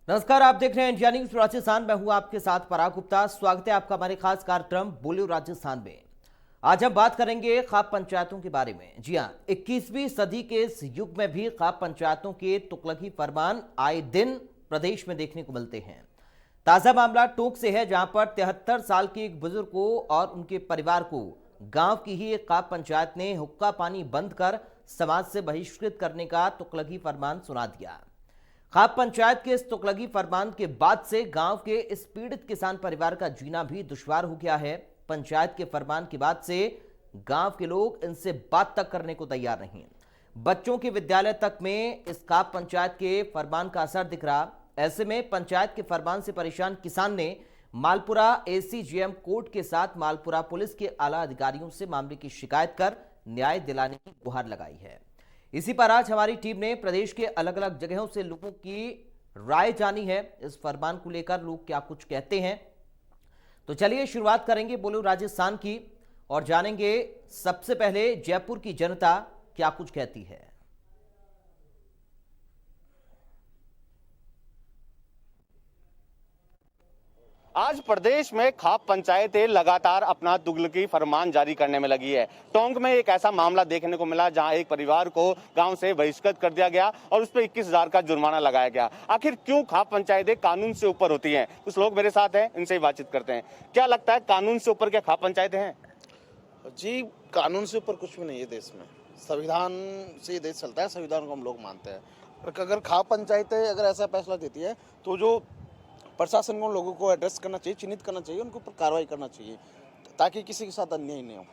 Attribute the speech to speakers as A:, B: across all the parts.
A: नमस्कार, आप देख रहे हैं इंडिया न्यूज राजस्थान। मैं हूं आपके साथ पराग गुप्ता। स्वागत है आपका हमारे खास कार्यक्रम बोलो राजस्थान में। आज हम बात करेंगे खाप पंचायतों के बारे में। जी हां, 21वीं सदी के इस युग में भी खाप पंचायतों के तुगलकी फरमान आए दिन प्रदेश में देखने को मिलते हैं। ताजा मामला टोंक से है, जहां पर 73 साल के एक बुजुर्ग को और उनके परिवार को गांव की ही एक खाप पंचायत ने हुक्का पानी बंद कर समाज से बहिष्कृत करने का तुगलकी फरमान सुना दिया। खाप पंचायत के इस तुगलकी फरमान के बाद से गांव के इस पीड़ित किसान परिवार का जीना भी दुश्वार हो गया है। पंचायत के फरमान के बाद से गांव के लोग इनसे बात तक करने को तैयार नहीं। बच्चों के विद्यालय तक में इस खाप पंचायत के फरमान का असर दिख रहा। ऐसे में पंचायत के फरमान से परेशान किसान ने मालपुरा एसीजेएम कोर्ट के साथ मालपुरा पुलिस के आला अधिकारियों से मामले की शिकायत कर न्याय दिलाने की गुहार लगाई है। इसी पर आज हमारी टीम ने प्रदेश के अलग अलग जगहों से लोगों की राय जानी है। इस फरमान को लेकर लोग क्या कुछ कहते हैं, तो चलिए शुरुआत करेंगे बोलो राजस्थान की और जानेंगे सबसे पहले जयपुर की जनता क्या कुछ कहती है।
B: आज प्रदेश में खाप पंचायतें लगातार अपना तुगलकी फरमान जारी करने में लगी है। टोंक में एक ऐसा मामला देखने को मिला जहां एक परिवार को गांव से बहिष्कृत कर दिया गया और उस पर 21,000 का जुर्माना लगाया गया। आखिर क्यों खाप पंचायतें कानून से ऊपर होती हैं? कुछ लोग मेरे साथ हैं, इनसे ही बातचीत करते हैं। क्या लगता है, कानून से ऊपर क्या खाप पंचायतें हैं?
C: जी, कानून से ऊपर कुछ भी नहीं है देश में। संविधान से ये देश चलता है, संविधान को हम लोग मानते हैं। और अगर खाप पंचायतें अगर ऐसा फैसला देती है तो जो प्रशासन को लोगों को एड्रेस करना चाहिए, चिन्हित करना चाहिए, उनके ऊपर कार्रवाई करना चाहिए ताकि किसी के साथ अन्याय नहीं हो।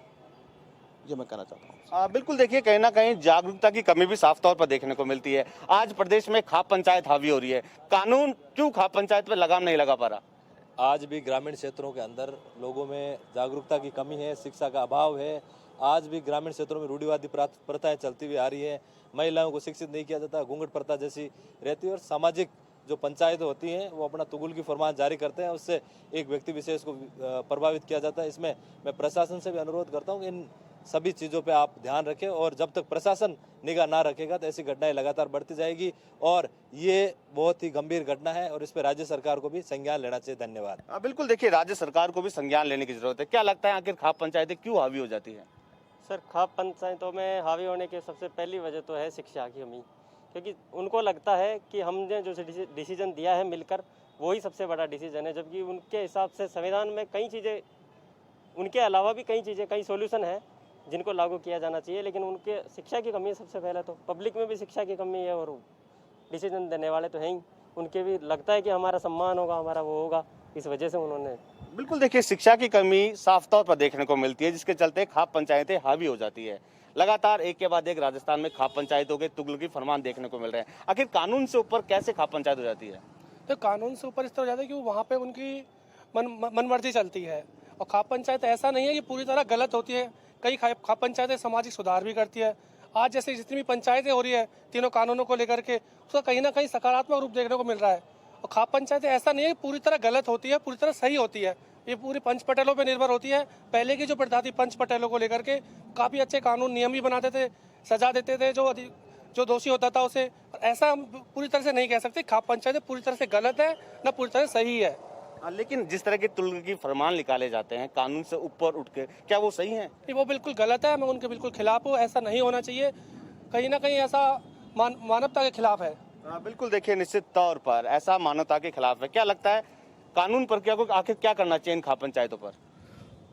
C: ये मैं कहना चाहता हूँ।
B: बिल्कुल, देखिए कहीं ना कहीं जागरूकता की कमी भी साफ तौर पर देखने को मिलती है। आज प्रदेश में खाप पंचायत हावी हो रही है। कानून क्यों खाप पंचायत पर लगाम नहीं लगा पा रहा?
D: आज भी ग्रामीण क्षेत्रों के अंदर लोगों में जागरूकता की कमी है, शिक्षा का अभाव है। आज भी ग्रामीण क्षेत्रों में रूढ़िवादी प्रथाएं चलती हुई आ रही है। महिलाओं को शिक्षित नहीं किया जाता, घूंघट प्रथा जैसी रहती है। और सामाजिक जो पंचायतें होती हैं वो अपना तुगलकी फरमान जारी करते हैं, उससे एक व्यक्ति विशेष को प्रभावित किया जाता है। इसमें मैं प्रशासन से भी अनुरोध करता हूँ कि इन सभी चीज़ों पे आप ध्यान रखें, और जब तक प्रशासन निगाह ना रखेगा तो ऐसी घटनाएं लगातार बढ़ती जाएगी और ये बहुत ही गंभीर घटना है और इस पर राज्य सरकार को भी संज्ञान लेना चाहिए। धन्यवाद।
B: बिल्कुल, देखिए राज्य सरकार को भी संज्ञान लेने की जरूरत है। क्या लगता है, आखिर खाप पंचायतें क्यों हावी हो जाती है?
E: सर, खाप पंचायतों में हावी होने की सबसे पहली वजह तो है शिक्षा की कमी, क्योंकि उनको लगता है कि हमने जो डिसीजन दिया है मिलकर वही सबसे बड़ा डिसीजन है, जबकि उनके हिसाब से संविधान में कई चीज़ें, उनके अलावा भी कई चीज़ें, कई सॉल्यूशन है जिनको लागू किया जाना चाहिए, लेकिन उनके शिक्षा की कमी है। सबसे पहले तो पब्लिक में भी शिक्षा की कमी है और डिसीजन देने वाले तो हैं ही, उनके भी लगता है कि हमारा सम्मान होगा, हमारा वो होगा, इस वजह से उन्होंने।
B: बिल्कुल, देखिए शिक्षा की कमी साफ तौर पर देखने को मिलती है, जिसके चलते खाप पंचायतें हावी हो जाती है। लगातार एक के बाद एक राजस्थान में खाप पंचायतों के तुगलकी फरमान देखने को मिल रहे हैं। आखिर कानून से ऊपर कैसे खाप पंचायत हो जाती है?
F: तो कानून से ऊपर इस तरह हो जाता है कि वहाँ पे उनकी मनमर्जी चलती है। और खाप पंचायत ऐसा नहीं है कि पूरी तरह गलत होती है। कई खाप पंचायतें सामाजिक सुधार भी करती है। आज जैसे जितनी भी पंचायतें हो रही है तीनों कानूनों को लेकर के, उसका कहीं ना कहीं सकारात्मक रूप देखने को मिल रहा है। और खाप पंचायतें ऐसा नहीं है कि पूरी तरह गलत होती है, पूरी तरह सही होती है। ये पूरी पंच पटेलों पर निर्भर होती है। पहले की जो प्रथा थी पंच पटेलों को लेकर के, काफ़ी अच्छे कानून नियम भी बनाते थे, सजा देते थे जो दोषी होता था उसे। ऐसा हम पूरी तरह से नहीं कह सकते खाप पंचायतें पूरी तरह से गलत है ना पूरी तरह सही है।
B: लेकिन जिस तरह के तुगलकी फरमान निकाले जाते हैं कानून से ऊपर उठ के, क्या वो सही है?
F: वो बिल्कुल गलत है। मैं उनके बिल्कुल खिलाफ हूँ। ऐसा नहीं होना चाहिए। कहीं ना कहीं ऐसा मानवता के खिलाफ है।
B: बिल्कुल, देखिए निश्चित तौर पर ऐसा मानवता के खिलाफ है। क्या लगता है, कानून पर क्या आखिर क्या करना चाहिए इन खाप पंचायतों पर?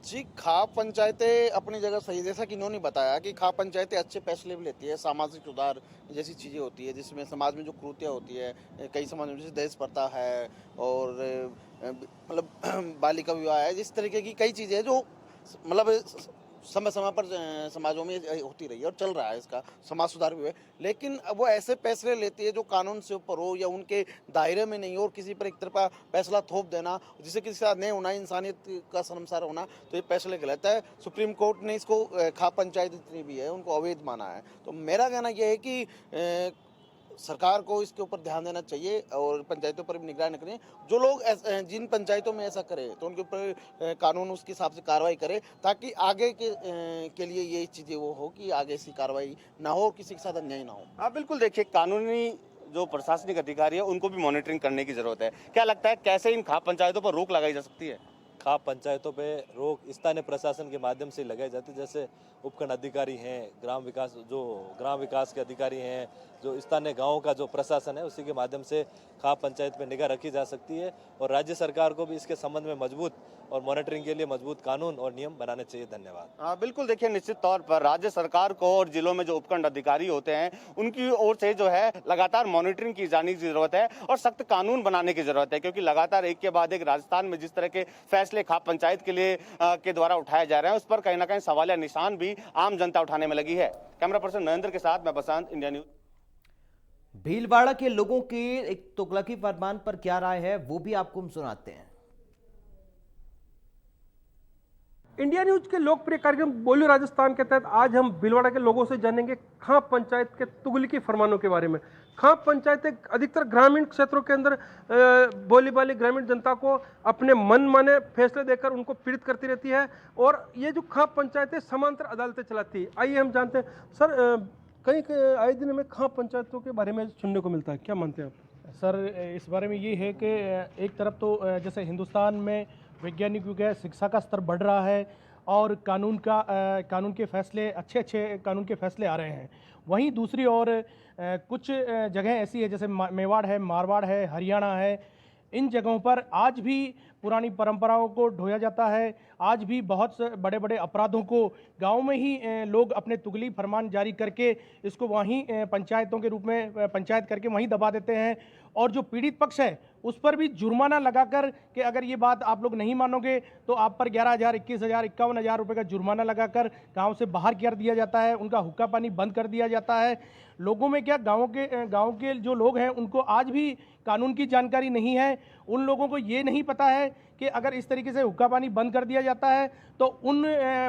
C: जी, खाप पंचायतें अपनी जगह सही, जैसा कि इन्होंने बताया कि खाप पंचायतें अच्छे फैसले भी लेती है। सामाजिक सुधार जैसी चीज़ें होती है, जिसमें समाज में जो कुरीतियाँ होती है, कई समाज में जैसे दहेज प्रथा है और मतलब बालिका विवाह है, जिस तरीके की कई चीज़ें जो मतलब समय समय पर समाजों में होती रही है और चल रहा है, इसका समाज सुधार भी है। लेकिन अब वो ऐसे फैसले लेती है जो कानून से ऊपर हो या उनके दायरे में नहीं हो, और किसी पर एक तरफा फैसला थोप देना जिससे किसी के साथ नहीं होना, इंसानियत का शर्मसार होना, तो ये फैसले गलत है। सुप्रीम कोर्ट ने इसको खाप पंचायत जितनी भी है उनको अवैध माना है। तो मेरा कहना यह है कि सरकार को इसके ऊपर ध्यान देना चाहिए और पंचायतों पर भी निगरानी रखनी है। जो लोग जिन पंचायतों में ऐसा करें तो उनके ऊपर कानून उसके हिसाब से कार्रवाई करे, ताकि आगे के लिए ये चीज़ें वो हो कि आगे ऐसी कार्रवाई ना हो, किसी के साथ अन्याय ना हो।
B: बिल्कुल, देखिए कानूनी जो प्रशासनिक अधिकारी है उनको भी मॉनिटरिंग करने की जरूरत है। क्या लगता है कैसे इन खाप पंचायतों पर रोक लगाई जा सकती है?
D: खाप पंचायतों पे रोक स्थानीय प्रशासन के माध्यम से लगाई जाती है, जैसे उपखंड अधिकारी हैं, ग्राम विकास के अधिकारी हैं, जो स्थानीय गांवों का जो प्रशासन है उसी के माध्यम से खाप पंचायत पे निगाह रखी जा सकती है। और राज्य सरकार को भी इसके संबंध में मजबूत और मॉनिटरिंग के लिए मजबूत कानून और नियम बनाने चाहिए। धन्यवाद।
B: बिल्कुल, देखिए निश्चित तौर पर राज्य सरकार को और जिलों में जो उपखंड अधिकारी होते हैं उनकी ओर से जो है लगातार मॉनिटरिंग की जाने की जरूरत है और सख्त कानून बनाने की जरूरत है, क्योंकि लगातार एक के बाद एक राजस्थान में जिस तरह के फैसले खाप पंचायत के द्वारा उठाए जा रहे हैं उस पर कहीं ना कहीं सवालिया निशान भी आम जनता उठाने में लगी है। कैमरा पर्सन नरेंद्र के साथ मैं बसंत, इंडिया न्यूज।
A: भीलवाड़ा के लोगों की एक तुगलकी फरमान पर क्या राय है वो भी आपको हम सुनाते हैं।
F: इंडिया न्यूज के लोकप्रिय कार्यक्रम बोलियो राजस्थान के तहत आज हम भीलवाड़ा के लोगों से जानेंगे खाप पंचायत के तुगलकी फरमानों के बारे में। खाप पंचायतें अधिकतर ग्रामीण क्षेत्रों के अंदर बोली वाली ग्रामीण जनता को अपने मन माने फैसले देकर उनको पीड़ित करती रहती है और ये जो खाप पंचायतें समांतर अदालतें चलाती है। आइए हम जानते हैं सर, कई आए दिन में खाप पंचायतों के बारे में सुनने को मिलता है, क्या मानते हैं आप?
G: सर, इस बारे में ये है कि एक तरफ तो जैसे हिंदुस्तान में वैज्ञानिक युग है, शिक्षा का स्तर बढ़ रहा है और कानून के फैसले अच्छे कानून के फैसले आ रहे हैं। वहीं दूसरी ओर कुछ जगह ऐसी है जैसे मेवाड़ है, मारवाड़ है, हरियाणा है, इन जगहों पर आज भी पुरानी परंपराओं को ढोया जाता है। आज भी बहुत से बड़े बड़े अपराधों को गांव में ही लोग अपने तुगली फरमान जारी करके इसको वहीं पंचायतों के रूप में पंचायत करके वहीं दबा देते हैं और जो पीड़ित पक्ष है उस पर भी जुर्माना लगाकर कि अगर ये बात आप लोग नहीं मानोगे तो आप पर 11,000, 21,000, 51,000 रुपये का जुर्माना लगाकर गांव से बाहर कर दिया जाता है, उनका हुक्का पानी बंद कर दिया जाता है। लोगों में क्या गाँव के जो लोग हैं उनको आज भी कानून की जानकारी नहीं है। उन लोगों को ये नहीं पता है कि अगर इस तरीके से हुक्का पानी बंद कर दिया जाता है तो उन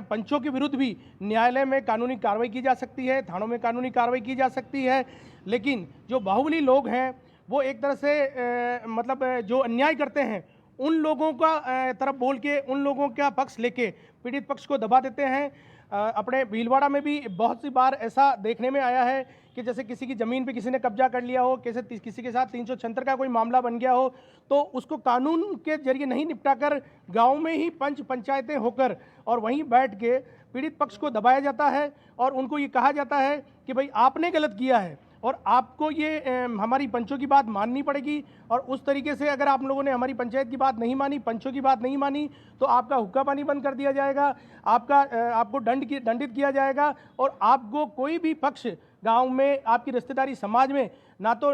G: पंचों के विरुद्ध भी न्यायालय में कानूनी कार्रवाई की जा सकती है, थानों में कानूनी कार्रवाई की जा सकती है। लेकिन जो बाहुबली लोग हैं वो एक तरह से मतलब जो अन्याय करते हैं उन लोगों का तरफ बोल के उन लोगों का पक्ष लेके पीड़ित पक्ष को दबा देते हैं। अपने भीलवाड़ा में भी बहुत सी बार ऐसा देखने में आया है कि जैसे किसी की ज़मीन पे किसी ने कब्जा कर लिया हो, किसी के साथ 376 का कोई मामला बन गया हो तो उसको कानून के जरिए नहीं निपटाकर गांव में ही पंचायतें होकर और वहीं बैठ के पीड़ित पक्ष को दबाया जाता है और उनको ये कहा जाता है कि भाई आपने गलत किया है और आपको ये हमारी पंचों की बात माननी पड़ेगी और उस तरीके से अगर आप लोगों ने हमारी पंचायत की बात नहीं मानी, पंचों की बात नहीं मानी तो आपका हुक्का पानी बंद कर दिया जाएगा, आपको दंडित किया जाएगा और आपको कोई भी पक्ष गांव में, आपकी रिश्तेदारी समाज में ना तो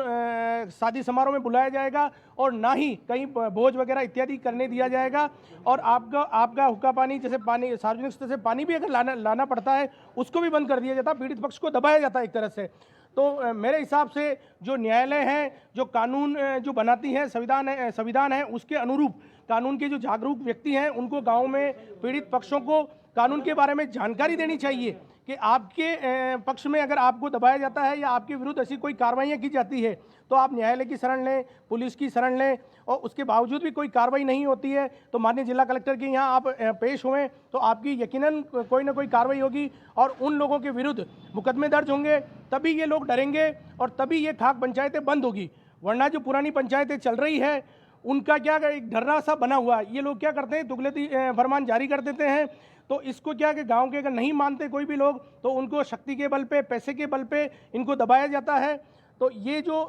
G: शादी समारोह में बुलाया जाएगा और ना ही कहीं भोज वगैरह इत्यादि करने दिया जाएगा। और आपका हुक्का पानी जैसे पानी सार्वजनिक स्तर से पानी भी अगर लाना पड़ता है उसको भी बंद कर दिया जाता है, पीड़ित पक्ष को दबाया जाता है एक तरह से। तो मेरे हिसाब से जो न्यायालय है, जो कानून जो बनाती है, संविधान है उसके अनुरूप कानून के जो जागरूक व्यक्ति हैं उनको गांव में पीड़ित पक्षों को कानून के बारे में जानकारी देनी चाहिए कि आपके पक्ष में अगर आपको दबाया जाता है या आपके विरुद्ध ऐसी कोई कार्रवाइयाँ की जाती है तो आप न्यायालय की शरण लें, पुलिस की शरण लें और उसके बावजूद भी कोई कार्रवाई नहीं होती है तो माननीय जिला कलेक्टर के यहाँ आप पेश हुए तो आपकी यकीनन कोई ना कोई कार्रवाई होगी और उन लोगों के विरुद्ध मुकदमे दर्ज होंगे, तभी ये लोग डरेंगे और तभी ये खाप पंचायतें बंद होगी। वरना जो पुरानी पंचायतें चल रही है उनका क्या एक डरना सा बना हुआ है। ये लोग क्या करते हैं, तुगलकी फरमान जारी कर देते हैं तो इसको क्या कि गांव के अगर नहीं मानते कोई भी लोग तो उनको शक्ति के बल पे, पैसे के बल पे इनको दबाया जाता है। तो ये जो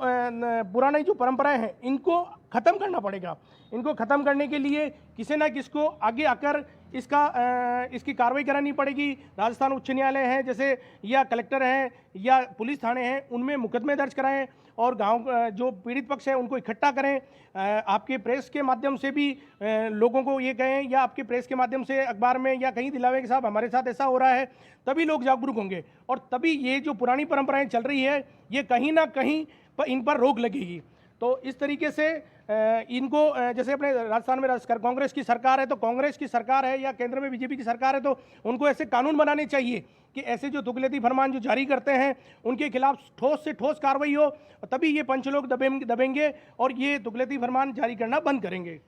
G: पुरानी जो परंपराएं हैं इनको ख़त्म करना पड़ेगा। इनको ख़त्म करने के लिए किसी ना किसी को आगे आकर इसकी कार्रवाई करानी पड़ेगी। राजस्थान उच्च न्यायालय है जैसे या कलेक्टर हैं या पुलिस थाने हैं उनमें मुकदमे दर्ज कराएं और गांव जो पीड़ित पक्ष है उनको इकट्ठा करें। आपके प्रेस के माध्यम से भी लोगों को ये कहें या आपके प्रेस के माध्यम से अखबार में या कहीं दिलावे कि साहब हमारे साथ ऐसा हो रहा है, तभी लोग जागरूक होंगे और तभी ये जो पुरानी परंपराएं चल रही है ये कहीं ना कहीं इन पर रोक लगेगी। तो इस तरीके से इनको जैसे अपने राजस्थान में कांग्रेस की सरकार है तो कांग्रेस की सरकार है या केंद्र में बीजेपी की सरकार है तो उनको ऐसे कानून बनाने चाहिए कि ऐसे जो तुगलकी फरमान जो जारी करते हैं उनके खिलाफ ठोस से ठोस कार्रवाई हो, तभी ये पंच लोग दबेंगे और ये तुगलकी फरमान जारी करना बंद करेंगे।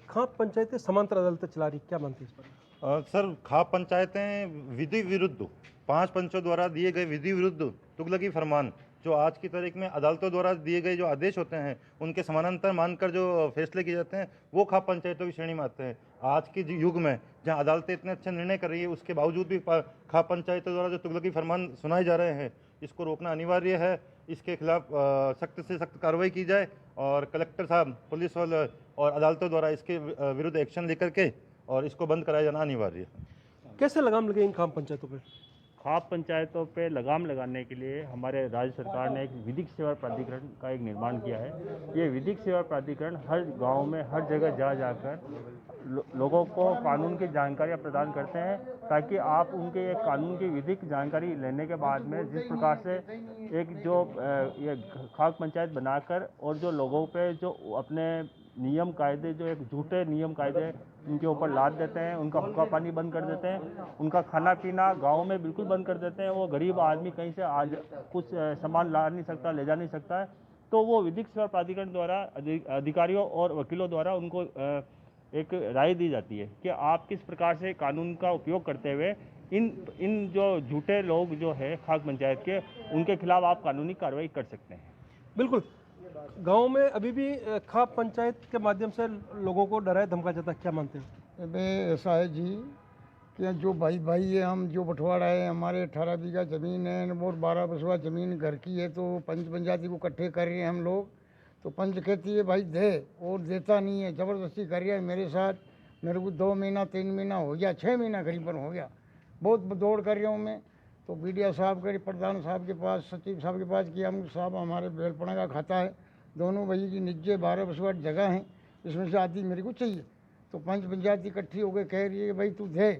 F: खाप पंचायतें समांतर अदालतें चला रही, क्या मानती है इस पर?
H: सर, खाप पंचायतें विधि विरुद्ध 5 पंचों द्वारा दिए गए विधि विरुद्ध तुगलकी फरमान जो आज की तारीख में अदालतों द्वारा दिए गए जो आदेश होते हैं उनके समानांतर मानकर जो फैसले किए जाते हैं वो खाप पंचायतों की श्रेणी में आते हैं। आज के युग में जहां अदालतें इतने अच्छे निर्णय कर रही है उसके बावजूद भी खाप पंचायतों द्वारा जो तुगलकी फरमान सुनाए जा रहे हैं इसको रोकना अनिवार्य है। इसके खिलाफ सख्त से सख्त कार्रवाई की जाए और कलेक्टर साहब, पुलिस वाले और अदालतों द्वारा इसके विरुद्ध एक्शन लेकर के और इसको बंद कराया जाना अनिवार्य है।
G: कैसे लगाम लगे इन खाप पंचायतों पर?
I: खाप पंचायतों पे लगाम लगाने के लिए हमारे राज्य सरकार ने एक विधिक सेवा प्राधिकरण का एक निर्माण किया है। ये विधिक सेवा प्राधिकरण हर गांव में हर जगह जा जाकर लोगों को कानून की जानकारियां प्रदान करते हैं, ताकि आप उनके एक कानून की विधिक जानकारी लेने के बाद में जिस प्रकार से एक जो ये खाप पंचायत बनाकर और जो लोगों पे जो अपने नियम कायदे, जो एक झूठे नियम कायदे उनके ऊपर लाद देते हैं, उनका हुक्का पानी बंद कर देते हैं, उनका खाना पीना गांव में बिल्कुल बंद कर देते हैं। वो गरीब आदमी कहीं से आज कुछ सामान ला नहीं सकता, ले जा नहीं सकता है, तो वो विधिक सेवा प्राधिकरण द्वारा अधिकारियों और वकीलों द्वारा उनको एक राय दी जाती है कि आप किस प्रकार से कानून का उपयोग करते हुए इन जो झूठे लोग जो है खाप पंचायत के, उनके खिलाफ आप कानूनी कार्रवाई कर सकते हैं।
G: बिल्कुल। गांव में अभी भी खाप पंचायत के माध्यम से लोगों को डराया धमकाया जाता है, क्या मानते हैं?
J: अबे ऐसा है जी कि जो भाई है, हम जो बंटवारा है, हमारे 18 बीघा ज़मीन है और 12 बसवा ज़मीन घर की है, तो पंच पंचायती को इकट्ठे कर रहे हैं हम लोग। तो पंच कहती है भाई दे, और देता नहीं है, ज़बरदस्ती कर रहा है मेरे साथ। मेरे को 2 महीना 3 महीना हो गया, 6 महीना करीबन हो गया, बहुत दौड़ कर रहा हूँ मैं। तो बीडीओ साहब के, प्रधान साहब के पास, सचिव साहब के पास किया, हम साहब हमारे बेलपना का खाता है, दोनों भाई की निजी 12 बसवाट जगह हैं, इसमें से आधी मेरे को चाहिए। तो पंच पंचायत इकट्ठी हो गए, कह रही है कि भाई तू दे,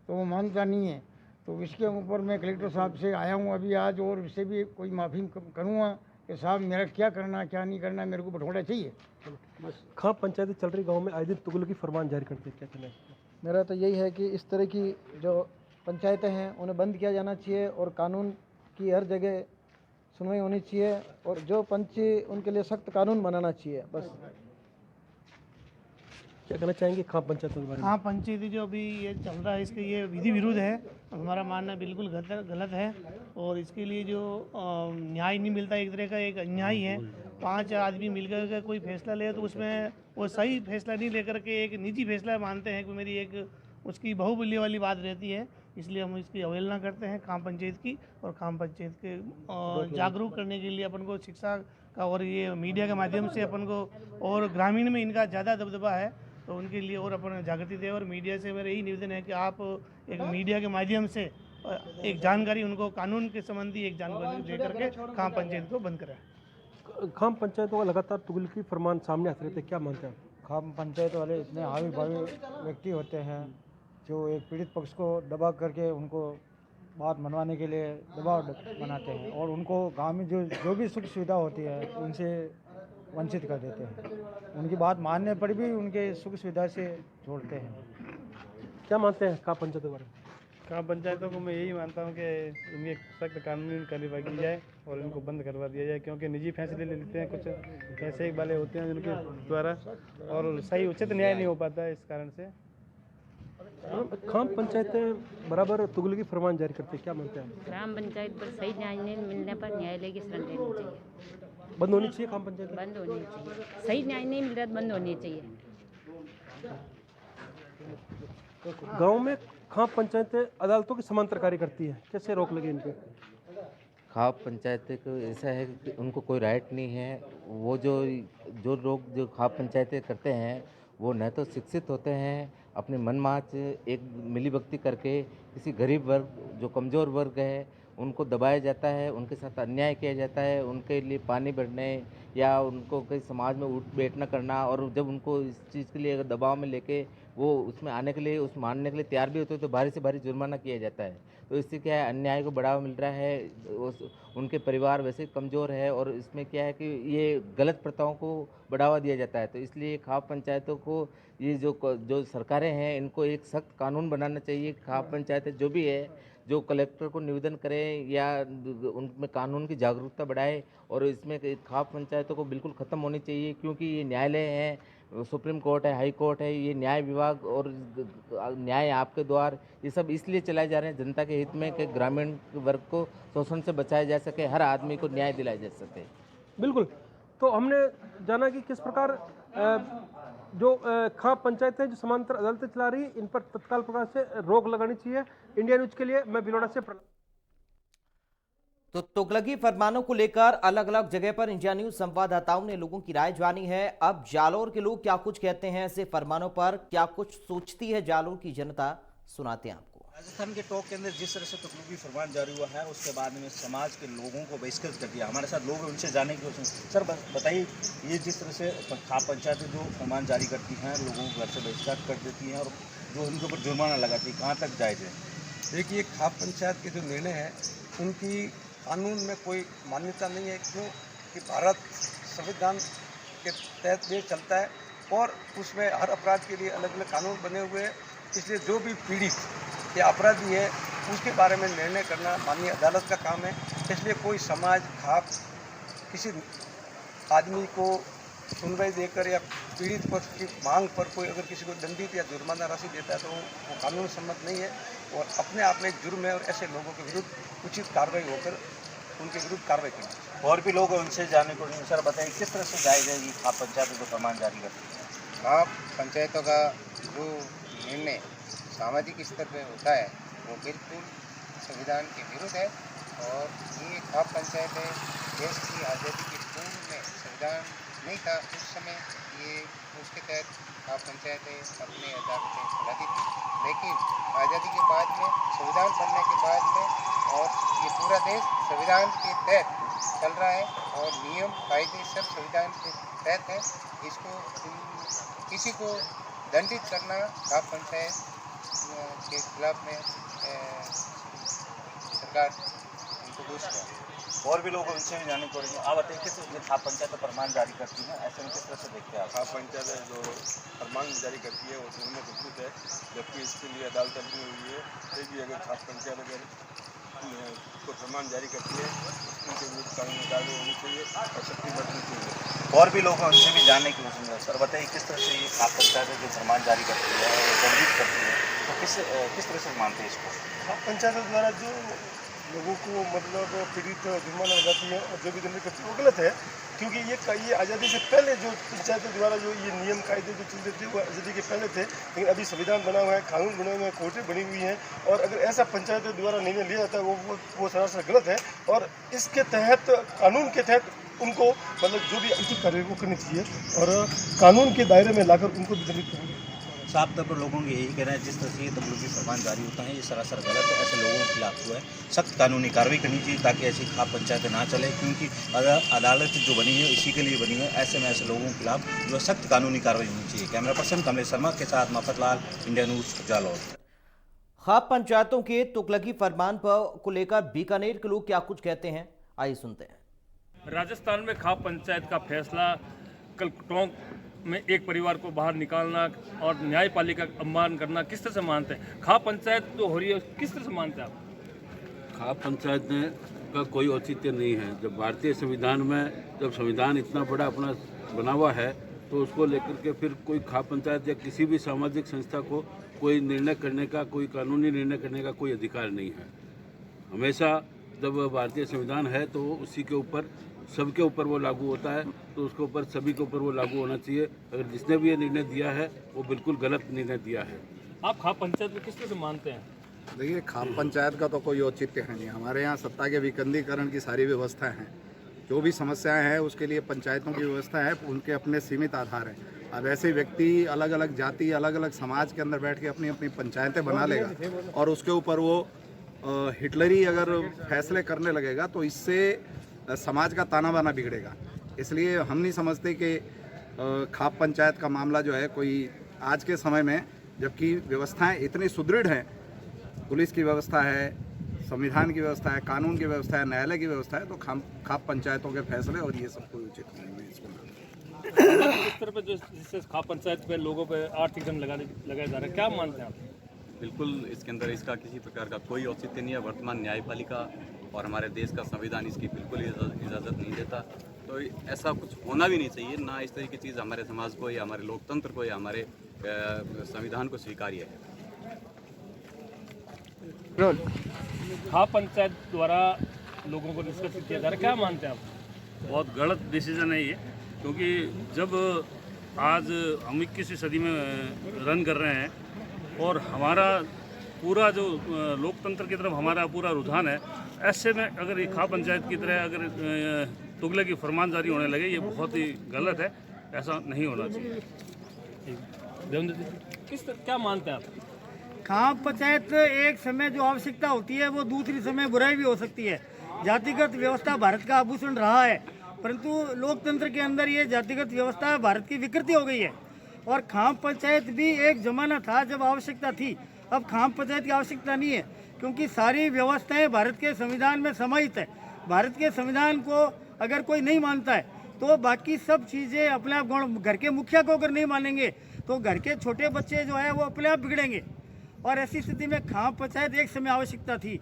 J: तो वो मानता नहीं है। तो इसके ऊपर मैं कलेक्टर साहब से आया हूँ अभी आज, और इससे भी कोई माफ़ी करूँगा कि साहब मेरा क्या करना क्या नहीं करना, मेरे को बंटवारा चाहिए।
G: खाप पंचायतें चल रही गाँव में, आए दिन तुगलकी फरमान जारी करते हैं, क्या कहना है?
K: मेरा तो यही है कि इस तरह की जो पंचायतें हैं उन्हें बंद किया जाना चाहिए और कानून की हर जगह सुनवाई होनी चाहिए, और जो पंच उनके लिए सख्त कानून बनाना चाहिए। बस
G: क्या कहना चाहेंगे खाप पंचायतों के बारे में?
F: हाँ, पंचायती जो अभी ये चल रहा है इसके ये विधि विरुद्ध है, हमारा मानना बिल्कुल गलत है, और इसके लिए जो न्याय नहीं मिलता, एक तरह का एक अन्याय है। 5 आदमी मिलकर के कोई फैसला ले तो उसमें वो सही फैसला नहीं लेकर के एक निजी फैसला मानते हैं कि मेरी एक उसकी बहुमूल्य वाली बात रहती है, इसलिए हम इसकी अवहेलना करते हैं खाप पंचायत की। और खाप पंचायत के जागरूक करने के लिए अपन को शिक्षा का और ये मीडिया के माध्यम से अपन को, और ग्रामीण में इनका ज़्यादा दबदबा है, तो उनके लिए और अपन जागृति दें। और मीडिया से मेरा यही निवेदन है कि आप एक मीडिया के माध्यम से एक जानकारी उनको कानून के संबंधी एक जानकारी दे करके खाप पंचायत को बंद कराएं।
G: खाप पंचायतों का लगातार तुगलकी फरमान सामने आते रहते, क्या मानते हैं?
K: खाप पंचायत वाले इतने हावी भावी व्यक्ति होते हैं जो एक पीड़ित पक्ष को दबा करके उनको बात मनवाने के लिए दबाव बनाते हैं, और उनको गांव में जो भी सुख सुविधा होती है उनसे वंचित कर देते हैं। उनकी बात मानने पर भी उनके सुख सुविधा से जोड़ते हैं।
G: क्या मानते हैं खाप पंचायतों के बारे में?
F: खाप पंचायतों को मैं यही मानता हूँ कि उनकी सख्त कानूनी कार्रवाई की जाए और इनको बंद करवा दिया जाए, क्योंकि निजी फैसले ले लेते हैं कुछ ऐसे वाले होते हैं जिनके द्वारा, और सही उचित न्याय नहीं हो पाता है, इस कारण से
G: खाप पंचायतें बराबर तुगलकी फरमान जारी करते हैं, क्या मानते हैं?
L: ग्राम पंचायत पर सही न्याय नहीं मिलने पर न्यायालय की शरण लेनी चाहिए,
G: बंद होनी चाहिए खाप पंचायत?
L: बंद होनी चाहिए। सही न्याय नहीं मिल रहा तो बंद होनी चाहिए।
G: गांव में खाप पंचायतें अदालतों की समांतर कार्य करती है, कैसे रोक लगे इनको?
M: खाप पंचायतें को ऐसा है कि उनको कोई राइट नहीं है। वो जो लोग जो खाप पंचायतें करते हैं वो न तो शिक्षित होते हैं, अपने मनमाच एक मिलीभगती करके किसी गरीब वर्ग, जो कमज़ोर वर्ग है, उनको दबाया जाता है, उनके साथ अन्याय किया जाता है, उनके लिए पानी भरने या उनको कहीं समाज में उठ बैठ न करना, और जब उनको इस चीज़ के लिए अगर दबाव में लेके वो उसमें आने के लिए, उस मानने के लिए तैयार भी होते हैं, तो भारी से भारी जुर्माना किया जाता है। तो इससे क्या है, अन्याय को बढ़ावा मिल रहा है, उनके परिवार वैसे कमज़ोर है, और इसमें क्या है कि ये गलत प्रथाओं को बढ़ावा दिया जाता है। तो इसलिए खाप पंचायतों को ये जो सरकारें हैं, इनको एक सख्त कानून बनाना चाहिए। खाप पंचायतें जो भी है, जो कलेक्टर को निवेदन करें या उनमें कानून की जागरूकता बढ़ाए, और इसमें खाप पंचायतों को बिल्कुल ख़त्म होनी चाहिए, क्योंकि ये न्यायालय हैं, सुप्रीम कोर्ट है, हाई कोर्ट है, ये न्याय विभाग और न्याय आपके द्वार, ये सब इसलिए चलाए जा रहे हैं जनता के हित में कि ग्रामीण वर्ग को शोषण से बचाया जा सके, हर आदमी को न्याय दिलाया जा सके।
G: बिल्कुल। तो हमने जाना कि किस प्रकार जो खाप पंचायतें जो समांतर अदालतें चला रही, इन पर तत्काल प्रकार से रोक लगानी चाहिए। इंडिया न्यूज के लिए मैं बिलोड़ा से तो तुगलकी फरमानों को लेकर अलग अलग जगह पर इंडिया न्यूज संवाददाताओं ने लोगों की राय जानी है। अब जालोर के लोग क्या कुछ कहते हैं ऐसे फरमानों पर, क्या कुछ सोचती है जालोर की जनता, सुनाते हैं आपको।
N: राजस्थान के टॉक के अंदर जिस तरह से तुगलकी फरमान जारी हुआ है, उसके बाद में समाज के लोगों को बहिष्कृत कर दिया। हमारे साथ लोग हैं, उनसे जानने की कोशिश। सर बताइए, ये जिस तरह से खाप पंचायतें जो फरमान जारी करती हैं, लोगों को घर से बहिष्कार कर देती हैं और जो उनके ऊपर जुर्माना लगाती है, कहाँ तक जायज़ है?
O: देखिए, खाप पंचायत के जो निर्णय हैं उनकी कानून में कोई मान्यता नहीं है, क्यों कि भारत संविधान के तहत देश चलता है और उसमें हर अपराध के लिए अलग अलग कानून बने हुए हैं। इसलिए जो भी पीड़ित या अपराधी है उसके बारे में निर्णय करना माननीय अदालत का काम है। इसलिए कोई समाज खाप किसी आदमी को सुनवाई देकर या पीड़ित पक्ष की मांग पर कोई अगर किसी को दंडित या जुर्माना राशि देता है तो वो कानून सम्मत नहीं है और अपने आप में एक जुर्म है और ऐसे लोगों के विरुद्ध उचित कार्रवाई होकर उनके विरुद्ध कार्रवाई करनी।
N: और भी लोग हैं, उनसे जानने को नहीं। सर बताइए, किस तरह से जायज़ है ये खाप पंचायत जो फरमान जारी करती है?
P: खाप पंचायतों का जो निर्णय सामाजिक स्तर पर होता है वो बिल्कुल संविधान के विरुद्ध है और ये खाप पंचायतें देश की आज़ादी के पूर्व में संविधान नहीं था उस समय ये उसके तहत खाप पंचायतें अपनी अदालतें चलाती थी, लेकिन आज़ादी के बाद में संविधान बनने के बाद में और ये पूरा देश संविधान के तहत चल रहा है और नियम कायदे सब संविधान के तहत है। इसको किसी को दंडित करना खाप पंचायत के खिलाफ में सरकार उनको दोष है।
N: और भी लोग उनसे भी जानने को रहेंगे। आप बताइए, किस खाप पंचायत फरमान जारी करती हैं, ऐसे में किस तरह से देखते हैं आप?
Q: खाप पंचायत जो फरमान जारी करती है वो उनमें विस्तृत है, जबकि इसके लिए अदालत बनी हुई है। एक भी अगर खाप पंचायत अगर कोई फरमान जारी करती है उसके विरुद्ध कानूनी कार्रवाई होनी चाहिए और सख्ती बरतनी चाहिए।
N: और भी लोग हैं, उनसे भी जानने की कोशिश है। सर बताइए, किस तरह से ये खाप पंचायत जो फरमान जारी करती है और दंडित करती है, तो किस तरह से मानते हैं इसको?
Q: खाप पंचायतों द्वारा जो लोगों को मतलब पीड़ित जुर्माना लगाती है और जो भी दंडित करती है वो गलत है, क्योंकि ये आज़ादी से पहले जो पंचायतों द्वारा जो ये नियम कायदे जो चलते थे वो आज़ादी के पहले थे, लेकिन अभी संविधान बना हुआ है, कानून बने हुए हैं, कोर्टें बनी हुई हैं और अगर ऐसा पंचायतों द्वारा निर्णय लिया जाता है वो सरासर गलत है और इसके तहत कानून के तहत उनको मतलब जो भी उचित कार्रवाई वो करनी चाहिए और कानून के दायरे में लाकर उनको भी दंडित करनी चाहिए।
N: साफ तौर पर लोगों को यही कहना है, जिस तरह से ये तुगलकी फरमान जारी होता है ये सरासर गलत है। ऐसे लोगों के खिलाफ जो है सख्त कानूनी कार्रवाई करनी चाहिए ताकि ऐसी खाप पंचायतें ना चले, क्योंकि अदालत जो बनी है इसी के लिए बनी है। ऐसे में ऐसे लोगों के खिलाफ जो सख्त कानूनी कार्रवाई होनी चाहिए। कैमरा पर्सन कमलेश शर्मा के साथ मफत लाल, इंडिया न्यूज जालौर।
A: खाप पंचायतों के तुगलकी फरमान को लेकर बीकानेर के लोग क्या कुछ कहते हैं, आइए सुनते हैं।
R: राजस्थान में खाप पंचायत का फैसला कल टोंक में एक परिवार को बाहर निकालना और न्यायपालिका का अपमान करना किस तरह से मानते हैं? खाप पंचायत जो हो रही है किस तरह से मानते हैं आप?
S: खाप पंचायत का कोई औचित्य नहीं है। जब भारतीय संविधान में जब संविधान इतना बड़ा अपना बना हुआ है तो उसको लेकर के फिर कोई खाप पंचायत या किसी भी सामाजिक संस्था को कोई निर्णय करने का, कोई कानूनी निर्णय करने का कोई अधिकार नहीं है। हमेशा जब भारतीय संविधान है तो उसी के ऊपर सबके ऊपर वो लागू होता है, तो उसके ऊपर सभी के ऊपर वो लागू होना चाहिए। अगर जिसने भी ये निर्णय दिया है वो बिल्कुल गलत निर्णय दिया है।
R: आप खाप पंचायत को किस तरह से मानते हैं?
T: देखिए, खाप पंचायत का तो कोई औचित्य है नहीं। हमारे यहाँ सत्ता के विकेंद्रीकरण की सारी व्यवस्था है। जो भी समस्याएं हैं उसके लिए पंचायतों की व्यवस्था है, उनके अपने सीमित आधार हैं। अब ऐसे व्यक्ति अलग अलग जाति, अलग अलग समाज के अंदर बैठ के अपनी अपनी पंचायतें बना लेगा और उसके ऊपर वो हिटलरी अगर फैसले करने लगेगा तो इससे समाज का ताना बाना बिगड़ेगा। इसलिए हम नहीं समझते कि खाप पंचायत का मामला जो है कोई आज के समय में, जबकि व्यवस्थाएं इतनी सुदृढ़ हैं, पुलिस की व्यवस्था है, संविधान की व्यवस्था है, कानून की व्यवस्था है, न्यायालय की व्यवस्था है, तो खाप पंचायतों के फैसले और ये सब कोई उचित नहीं है। इसको
R: इस तरह पे जो जिससे खाप पंचायत पे लोगों पे आर्थिक दंड लगाया जा रहा है, क्या मानते हैं आप?
U: बिल्कुल, इसके अंदर इसका किसी प्रकार का कोई औचित्य नहीं है। वर्तमान न्यायपालिका और हमारे देश का संविधान इसकी बिल्कुल इजाज़त नहीं देता। तो ऐसा कुछ होना भी नहीं चाहिए, ना इस तरह की चीज़ हमारे समाज को या हमारे लोकतंत्र को या हमारे संविधान को स्वीकार्य है।
R: खाप पंचायत द्वारा लोगों को निष्कासित किया जा रहा है, क्या मानते हैं आप?
E: बहुत गलत डिसीजन है ये, क्योंकि जब आज हम 21वीं सदी में रन कर रहे हैं और हमारा पूरा जो लोकतंत्र की तरफ हमारा पूरा रुझान है, ऐसे में अगर ये खाप पंचायत की तरह अगर तुगले की फरमानजारी होने लगे, ये बहुत ही गलत है, ऐसा नहीं होना चाहिए।
R: क्या मानते हैं आप?
K: खाप पंचायत एक समय जो आवश्यकता होती है वो दूसरी समय बुराई भी हो सकती है। जातिगत व्यवस्था भारत का आभूषण रहा है, परंतु लोकतंत्र के अंदर ये जातिगत व्यवस्था भारत की विकृति हो गई है। और खाप पंचायत भी एक जमाना था जब आवश्यकता थी, अब खाप पंचायत की आवश्यकता नहीं है, क्योंकि सारी व्यवस्थाएं भारत के संविधान में समाहित है। भारत के संविधान को अगर कोई नहीं मानता है तो बाकी सब चीज़ें अपने आप घर के मुखिया को अगर नहीं मानेंगे तो घर के छोटे बच्चे जो है वो अपने आप बिगड़ेंगे। और ऐसी स्थिति में खाप पंचायत एक समय आवश्यकता थी,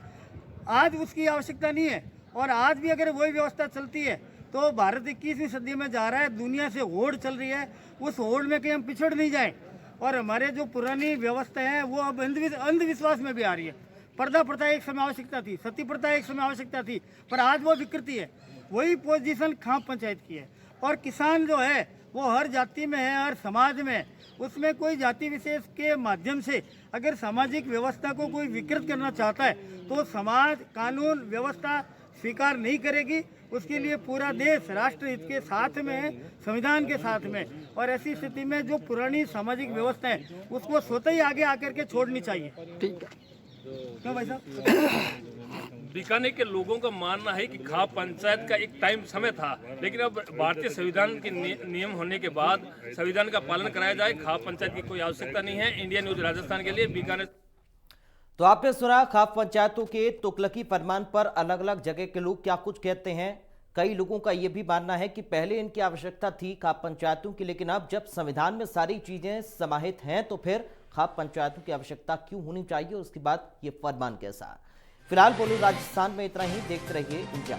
K: आज उसकी आवश्यकता नहीं है। और आज भी अगर वही व्यवस्था चलती है तो भारत 21वीं सदी में जा रहा है, दुनिया से होड़ चल रही है, उस होड़ में कहीं हम पिछड़ नहीं जाएं। और हमारे जो पुरानी व्यवस्था है वो अब अंधविश्वास में भी आ रही है। पर्दा प्रथा एक समय आवश्यकता थी, सती प्रथा एक समय आवश्यकता थी, पर आज वो विकृति है। वही पोजीशन खाप पंचायत की है। और किसान जो है वो हर जाति में है, हर समाज में है, उसमें कोई जाति विशेष के माध्यम से अगर सामाजिक व्यवस्था को कोई विकृत करना चाहता है तो समाज कानून व्यवस्था स्वीकार नहीं करेगी। उसके लिए पूरा देश राष्ट्रहित के साथ में है, संविधान के साथ में। और ऐसी स्थिति में जो पुरानी सामाजिक व्यवस्था है उसको स्वतः ही आगे आकर के छोड़नी चाहिए। ठीक है, क्यों भाई साहब?
R: बीकानेर के लोगों का मानना है कि खाप पंचायत का एक टाइम समय था, लेकिन अब भारतीय संविधान के नियम होने के बाद संविधान का पालन कराया जाए, खाप पंचायत की कोई आवश्यकता नहीं है। इंडिया न्यूज राजस्थान के लिए बीकानेर।
A: तो आपने सुना खाप पंचायतों के तुगलकी फरमान पर अलग अलग जगह के लोग क्या कुछ कहते हैं। कई लोगों का यह भी मानना है कि पहले इनकी आवश्यकता थी खाप पंचायतों की, लेकिन अब जब संविधान में सारी चीजें समाहित हैं तो फिर खाप पंचायतों की आवश्यकता क्यों होनी चाहिए और उसके बाद ये फरमान कैसा। फिलहाल बोलो राजस्थान में इतना ही, देखते रहिए इंडिया।